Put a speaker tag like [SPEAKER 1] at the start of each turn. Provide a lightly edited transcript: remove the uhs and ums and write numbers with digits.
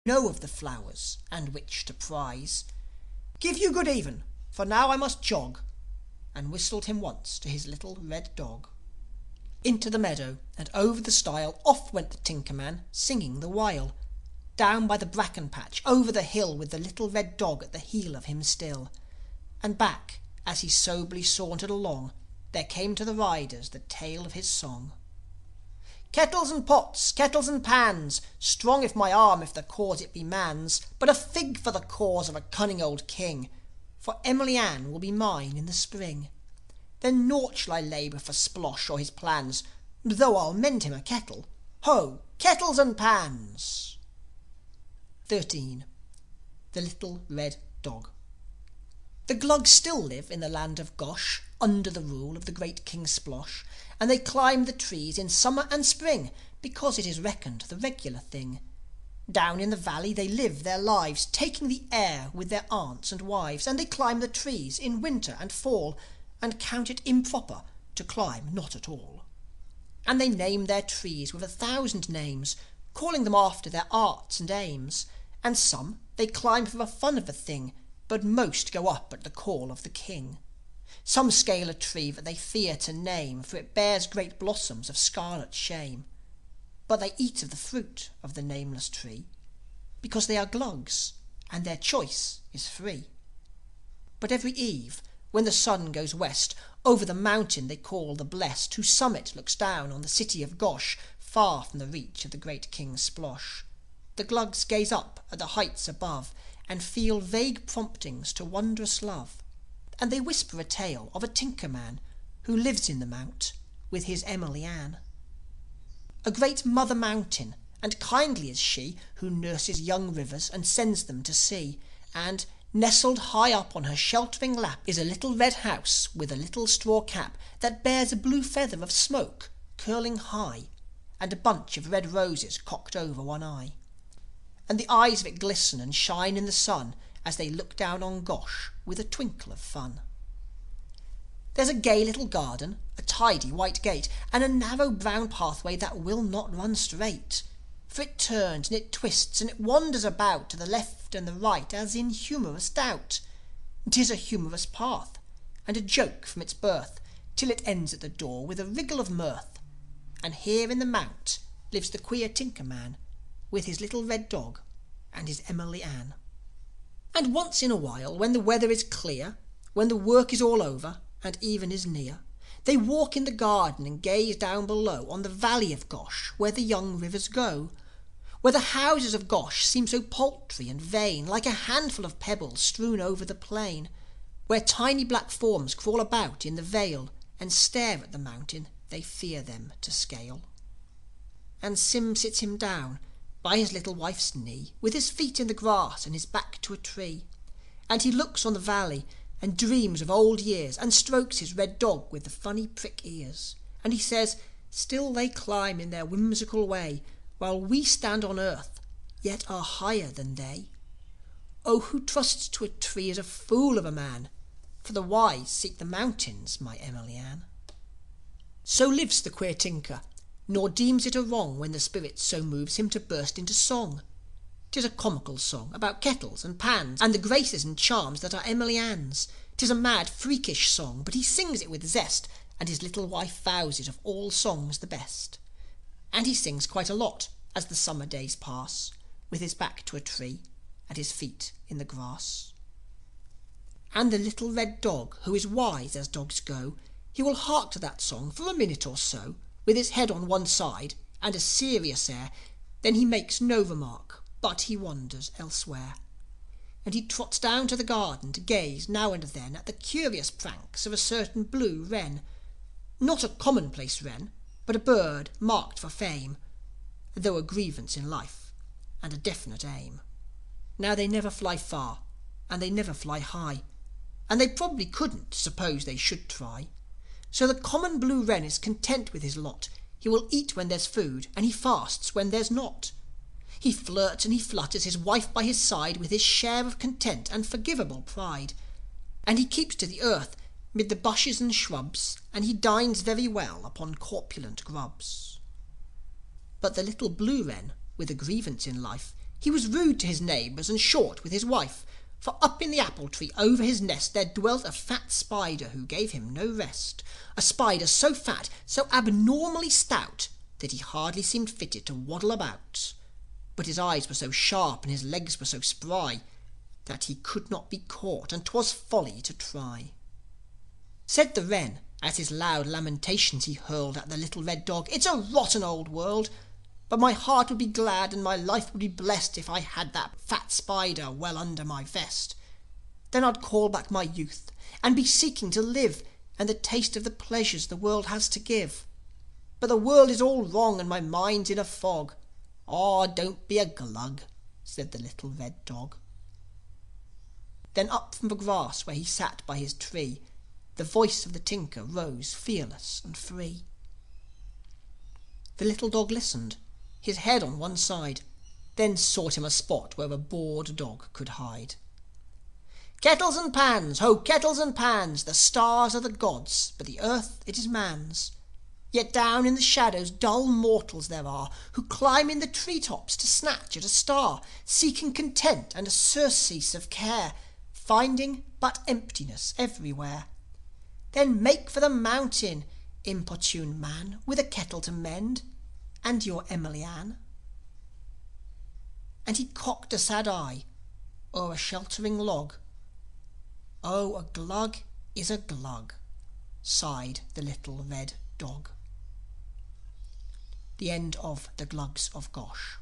[SPEAKER 1] know of the flowers and which to prize. Give you good even, for now I must jog," and whistled him once to his little red dog. Into the meadow and over the stile off went the tinker man, singing the while. Down by the bracken patch, over the hill, with the little red dog at the heel of him still. And back, as he soberly sauntered along, there came to the riders the tale of his song. "Kettles and pots, kettles and pans, strong if my arm, if the cause it be man's. But a fig for the cause of a cunning old king, for Emily Ann will be mine in the spring. Then naught shall I labour for Splosh or his plans, though I'll mend him a kettle. Ho, kettles and pans!" 13. The Little Red Dog. The Glugs still live in the land of Gosh, under the rule of the great King Splosh. And they climb the trees in summer and spring, because it is reckoned the regular thing. Down in the valley they live their lives, taking the air with their aunts and wives. And they climb the trees in winter and fall, and count it improper to climb not at all. And they name their trees with 1,000 names, calling them after their arts and aims. And some they climb for the fun of the thing, but most go up at the call of the king. Some scale a tree that they fear to name, for it bears great blossoms of scarlet shame. But they eat of the fruit of the nameless tree, because they are Glugs, and their choice is free. But every eve, when the sun goes west, over the mountain they call the Blest, whose summit looks down on the city of Gosh, far from the reach of the great King Splosh, the Glugs gaze up at the heights above, and feel vague promptings to wondrous love. And they whisper a tale of a tinker man who lives in the mount with his Emily Ann. A great mother mountain, and kindly is she, who nurses young rivers and sends them to sea. And nestled high up on her sheltering lap is a little red house with a little straw cap that bears a blue feather of smoke curling high, and a bunch of red roses cocked over one eye. And the eyes of it glisten and shine in the sun as they look down on Gosh with a twinkle of fun. There's a gay little garden, a tidy white gate, and a narrow brown pathway that will not run straight. For it turns and it twists and it wanders about to the left and the right as in humorous doubt. 'Tis a humorous path, and a joke from its birth, till it ends at the door with a wriggle of mirth. And here in the mount lives the queer tinker man, with his little red dog and his Emily Ann. And once in a while, when the weather is clear, when the work is all over and even is near, they walk in the garden and gaze down below on the valley of Gosh, where the young rivers go. Where the houses of Gosh seem so paltry and vain, like a handful of pebbles strewn over the plain. Where tiny black forms crawl about in the vale and stare at the mountain they fear them to scale. And Sim sits him down by his little wife's knee, with his feet in the grass and his back to a tree. And he looks on the valley and dreams of old years, and strokes his red dog with the funny prick ears. And he says, still they climb in their whimsical way, while we stand on earth, yet are higher than they. Oh, who trusts to a tree is a fool of a man, for the wise seek the mountains, my Emily Ann. So lives the queer tinker, nor deems it a wrong when the spirit so moves him to burst into song. 'Tis a comical song about kettles and pans, and the graces and charms that are Emily Ann's. 'Tis a mad, freakish song, but he sings it with zest, and his little wife vows it of all songs the best. And he sings quite a lot as the summer days pass, with his back to a tree and his feet in the grass. And the little red dog, who is wise as dogs go, he will hark to that song for a minute or so, with his head on one side and a serious air. Then he makes no remark, but he wanders elsewhere. And he trots down to the garden to gaze now and then at the curious pranks of a certain blue wren. Not a commonplace wren, but a bird marked for fame, though a grievance in life and a definite aim. Now they never fly far, and they never fly high, and they probably couldn't, suppose they should try. So the common blue wren is content with his lot. He will eat when there's food, and he fasts when there's not. He flirts and he flutters, his wife by his side, with his share of content and forgivable pride. And he keeps to the earth mid the bushes and shrubs, and he dines very well upon corpulent grubs. But the little blue wren, with a grievance in life, He was rude to his neighbours and short with his wife, for up in the apple tree over his nest there dwelt a fat spider who gave him no rest. A spider so fat, so abnormally stout, that he hardly seemed fitted to waddle about. But his eyes were so sharp and his legs were so spry that he could not be caught, and 'twas folly to try. Said the wren, as his loud lamentations he hurled at the little red dog, "It's a rotten old world, but my heart would be glad and my life would be blessed if I had that fat spider well under my vest. Then I'd call back my youth and be seeking to live and the taste of the pleasures the world has to give. But the world is all wrong and my mind's in a fog." "Aw, don't be a glug," said the little red dog. Then up from the grass where he sat by his tree, the voice of the tinker rose fearless and free. The little dog listened, his head on one side, then sought him a spot where a bored dog could hide. "Kettles and pans, ho, kettles and pans! The stars are the gods', but the earth it is man's. Yet down in the shadows dull mortals there are, who climb in the tree tops to snatch at a star, seeking content and a surcease of care, finding but emptiness everywhere. Then make for the mountain, importune man, with a kettle to mend, and your Emily Ann." And he cocked a sad eye o'er a sheltering log. "Oh, a glug is a glug," sighed the little red dog. The end of the Glugs of Gosh.